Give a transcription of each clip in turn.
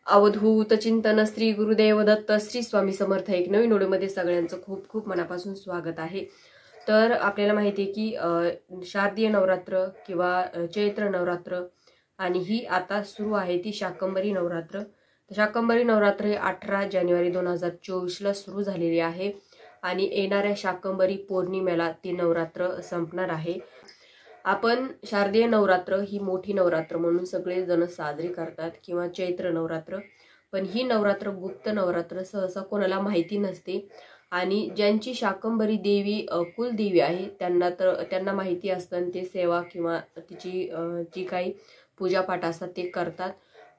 अवधूत चिंतन श्री गुरुदेव दत्त श्री स्वामी समर्थ एक नवीन व्हिडिओमध्ये सगळ्यांचं खूप खूप मनापासून स्वागत आहे। तर आपल्याला माहिती आहे की शारदीय नवरात्र किंवा चैत्र नवरात्र आणि ही आता सुरू आहे ती शाकंभरी नवरात्र। शाकंभरी नवरात्र हे 18 जानेवारी 2024 ला सुरू झालेली आहे आणि येणाऱ्या शाकंभरी पौर्णिमेला ती नवरात्र संपणार आहे। आपण शारदीय नवरात्र ही मोठी नवरात्र म्हणून सगळे जण साजरी करतात किंवा चैत्र नवरात्र, पण ही नवरात्र गुप्त नवरात्र सहसा कोणाला माहिती नसते आणि ज्यांची शाकंभरी देवी कुलदेवी आहे त्यांना माहिती असतं ते सेवा किंवा तिची जी काही पूजापाठ असतात ते करतात।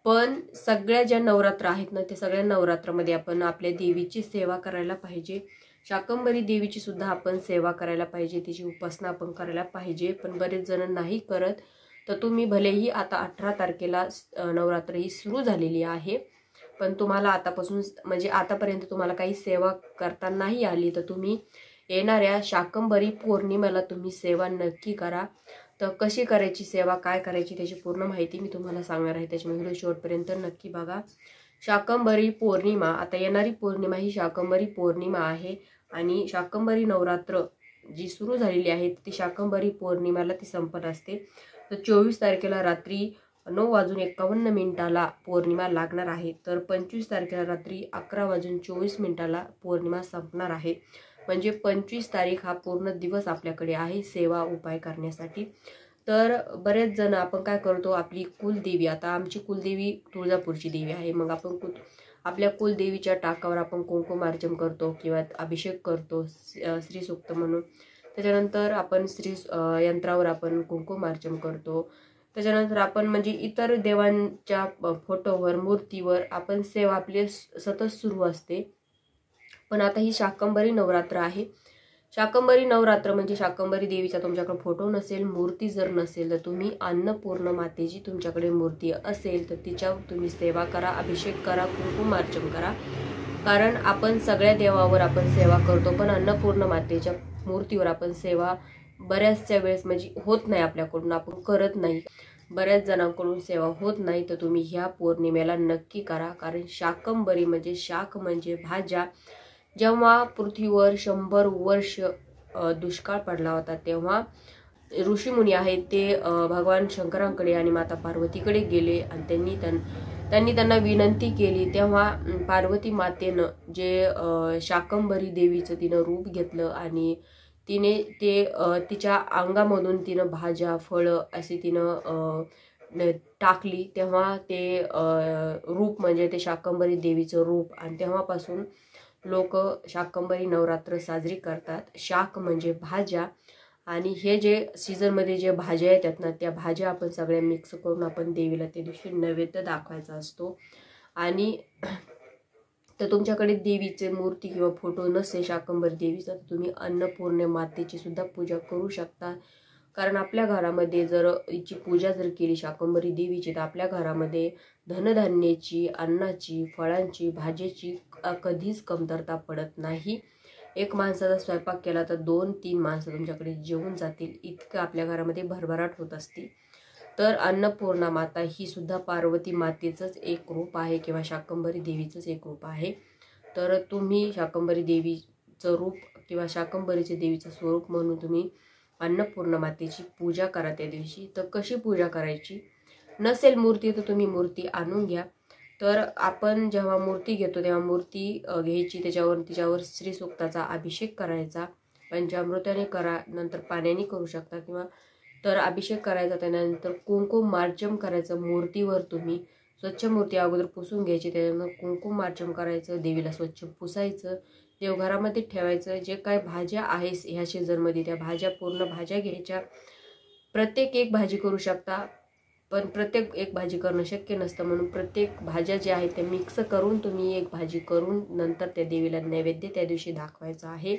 पण सगळ्या ज्या नवरात्र आहेत ना ते सगळ्या नवरात्रामध्ये आपण आपल्या देवीची सेवा करायला पाहिजे। शाकंभरी देवीची सुद्धा आपण सेवा करायला पाहिजे, तिची उपासना आपण करायला पाहिजे, पण बरेच जण नाही करत। तर तुम्ही भलेही आता 18 तारखेला नवरात्र ही सुरू झालेली आहे, पण तुम्हाला आतापासून म्हणजे आतापर्यंत तुम्हाला काही सेवा करता नाही आली तर तुम्ही येणाऱ्या शाकंभरी पौर्णिमेला तुम्ही सेवा नक्की करा। तर कशी करायची सेवा, काय करायची त्याची पूर्ण माहिती मी तुम्हाला सांगणार आहे, त्याच्यामुळे व्हिडिओ शेवटपर्यंत नक्की बघा। शाकंभरी पौर्णिमा, आता येणारी पौर्णिमा ही शाकंभरी पौर्णिमा आहे आणि शाकंभरी नवरात्र जी सुरू झालेली आहे ती शाकंभरी पौर्णिमेला ती संपत असते। तर 24 तारखेला रात्री 9:51 पौर्णिमा लागणार आहे, तर 25 तारखेला रात्री 11:24 पौर्णिमा संपणार आहे। म्हणजे 25 तारीख हा पूर्ण दिवस आपल्याकडे आहे सेवा उपाय करण्यासाठी। तर बरेच जण आपण काय करतो, आपली कुलदेवी, आता आमची कुलदेवी तुळजापूरची देवी आहे, मग आपण आपल्या कुलदेवीच्या टाकावर आपण कुंकुमार्चन करतो किंवा अभिषेक करतो श्री सूक्त म्हणून। त्याच्यानंतर आपण श्री यंत्रावर आपण कुंकुमार्चन करतो। त्याच्यानंतर आपण म्हणजे इतर देवांच्या फोटोवर मूर्तीवर आपण सेवा आपली सतत सुरू असते। पण आता ही शाकंभरी नवरात्र आहे। शाकंभरी नवरात्र म्हणजे शाकंभरी देवीचा तुमच्याकडे फोटो नसेल, मूर्ती जर नसेल, तर तुम्ही अन्नपूर्ण मातेची तुमच्याकडे मूर्ती असेल तर तिच्यावर तुम्ही सेवा करा, अभिषेक करा, कुंकुमार्चन करा। कारण आपण सगळ्या देवावर आपण सेवा करतो, पण अन्नपूर्ण मातेच्या मूर्तीवर आपण सेवा बऱ्याचशा वेळेस म्हणजे होत नाही, आपल्याकडून आपण करत नाही, बऱ्याच जणांकडून सेवा होत नाही। तर तुम्ही ह्या पौर्णिमेला नक्की करा, कारण शाकंभरी म्हणजे शाक म्हणजे भाज्या। जेव्हा पृथ्वीवर 100 वर्ष दुष्काळ पडला होता तेव्हा ऋषीमुनी आहेत ते भगवान शंकरांकडे आणि माता पार्वतीकडे गेले आणि त्यांनी त्यांना विनंती केली। तेव्हा पार्वती मातेनं जे शाकंभरी देवीचं तिनं रूप घेतलं आणि तिने ते तिच्या अंगामधून तिनं भाज्या फळं अशी तिनं टाकली, तेव्हा ते रूप म्हणजे ते शाकंभरी देवीचं रूप, आणि तेव्हापासून लोक शाकंभरी नवरात्र साजरी करतात। शाक म्हणजे भाज्या, आणि हे जे सीझन मध्ये जे भाज्या येतात ना त्या भाज्या आपण सगळ्या मिक्स करून आपण देवीला त्या दिवशी नैवेद्य दाखवायचा असतो। आणि तर तुमच्याकडे देवीचे मूर्ती किंवा फोटो नसेल शाकंभरी देवीचा तर तुम्ही अन्नपूर्ण मातेची सुद्धा पूजा करू शकता। कारण आपल्या घरामध्ये जर हिची पूजा जर केली शाकंभरी देवीची तर आपल्या घरामध्ये धनधान्याची, अन्नाची, फळांची, भाजीची कधीच कमतरता पडत नाही। एक माणसाचा स्वयंपाक केला तर 2-3 माणसं तुमच्याकडे जेवून जातील, इतकं आपल्या घरामध्ये भरभराट होत असते। तर अन्नपूर्णा माता ही सुद्धा पार्वती मातेचंच एक रूप आहे किंवा शाकंभरी देवीचंच एक रूप आहे। तर तुम्ही शाकंभरी देवीचं रूप किंवा शाकंभरीचे देवीचं स्वरूप म्हणून तुम्ही अन्नपूर्णा मातेची पूजा करा त्या दिवशी। तर कशी पूजा करायची, नसेल मूर्ती तर तुम्ही मूर्ती आणून घ्या। तर आपण जेव्हा मूर्ती घेतो तेव्हा मूर्ती घ्यायची, तिच्यावर श्री सूक्ताचा अभिषेक करायचा, पंचामृताने करा, नंतर पाण्याने करू शकता किंवा तर अभिषेक करायचा, त्यानंतर कुंकुमार्चन करायचं मूर्तीवर। तुम्ही स्वच्छ मूर्ती अगोदर पुसून घ्यायची, त्यानंतर कुंकुमार्चन करायचं, देवीला स्वच्छ पुसायचं, देवघरामध्ये ठेवायचं। जे काय भाज्या आहे ह्या सीझनमध्ये त्या भाज्या पूर्ण भाज्या घ्यायच्या, प्रत्येक एक भाजी करू शकता, पण प्रत्येक एक भाजी करणं शक्य नसतं, म्हणून प्रत्येक भाज्या ज्या आहेत त्या मिक्स करून तुम्ही एक भाजी करून नंतर त्या देवीला नैवेद्य त्या दिवशी दाखवायचा आहे।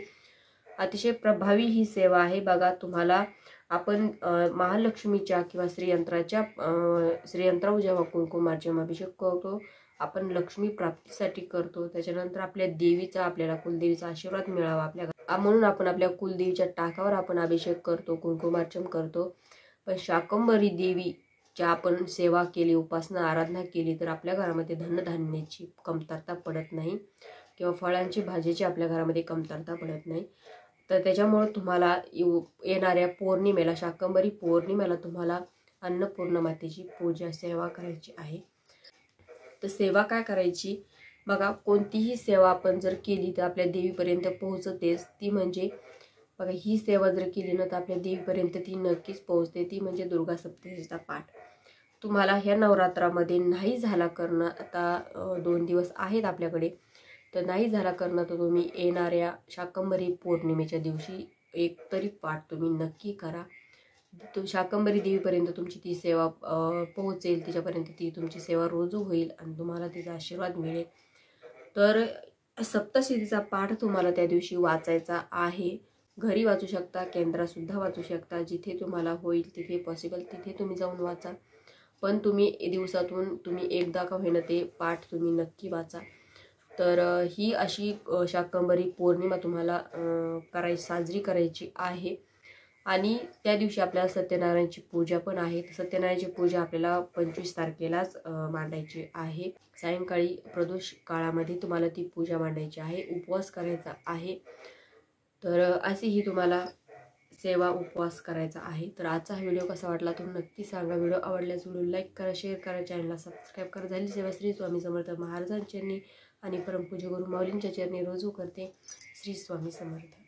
अतिशय प्रभावी ही सेवा आहे। बघा, तुम्हाला आपण महालक्ष्मीच्या किंवा श्रीयंत्रावर जेव्हा कुंकुमार्चन अभिषेक करतो आपण लक्ष्मी प्राप्तीसाठी करतो, त्याच्यानंतर आपल्या देवीचा, आपल्याला कुलदेवीचा आशीर्वाद मिळावा आपल्या म्हणून आपण आपल्या कुलदेवीच्या टाकावर आपण अभिषेक करतो, कुंकुमार्चन करतो। पण शाकंभरी देवी ज्या आपण सेवा केली, उपासना आराधना केली तर आपल्या घरामध्ये धनधान्याची कमतरता पडत नाही किंवा फळांची भाजीची आपल्या घरामध्ये कमतरता पडत नाही. तर त्याच्यामुळं तुम्हाला येणाऱ्या पौर्णिमेला, शाकंभरी पौर्णिमेला तुम्हाला अन्नपूर्णा मातेची पूजा सेवा करायची आहे. तर सेवा काय करायची बघा, कोणतीही सेवा आपण जर केली तर आपल्या देवीपर्यंत पोहोचतेच. ती म्हणजे बघा, ही सेवा जर केली ना तर आपल्या देवीपर्यंत ती नक्कीच पोहोचते. ती म्हणजे दुर्गा सप्तशतीचा पाठ. तुम्हाला ह्या नवरात्रामध्ये नाही झाला करणं, आता 2 दिवस आहेत आपल्याकडे, तर नाही झाला करणं तर तुम्ही येणाऱ्या शाकंभरी पौर्णिमेच्या दिवशी एक तरी पाठ तुम्ही नक्की करा. तो शाकंभरी देवीपर्यंत तुमची ती सेवा पोहोचेल, तिच्यापर्यंत ती तुमची सेवा रुजू होईल आणि तुम्हाला तिचा आशीर्वाद मिळेल. तर सप्तशतीचा पाठ तुम्हाला त्या दिवशी वाचायचा आहे. घरी वाचू शकता, केंद्रातसुद्धा वाचू शकता, जिथे तुम्हाला होईल तिथे पॉसिबल तिथे तुम्ही जाऊन वाचा. पण तुम्ही दिवसातून तुम्ही एकदा का होईना ते पाठ तुम्ही नक्की वाचा. तर ही अशी शाकंभरी पौर्णिमा तुम्हाला साजरी करायची आहे. आणि त्या दिवशी आपल्याला सत्यनारायणची पूजा पण आहे. सत्यनारायणची पूजा आपल्याला 25 तारखेलाच मांडायची आहे. सायंकाळी प्रदोष काळामध्ये तुम्हाला ती पूजा मांडायची आहे, उपवास करायचा आहे. तर अशी ही तुम्हाला सेवा उपवास करायचा आहे. तर आजचा हा व्हिडिओ कसा वाटला तुम्ही नक्की सांगा. व्हिडिओ आवडल्यास व्हिडिओ लाईक करा, शेअर करा, चॅनलला सबस्क्राईब करा. झाली सेवा श्री स्वामी समर्थ महाराजांच्या चरणी आणि परमपूज्य गुरु माऊलींच्या चरणी रुजू करते. श्री स्वामी समर्थ.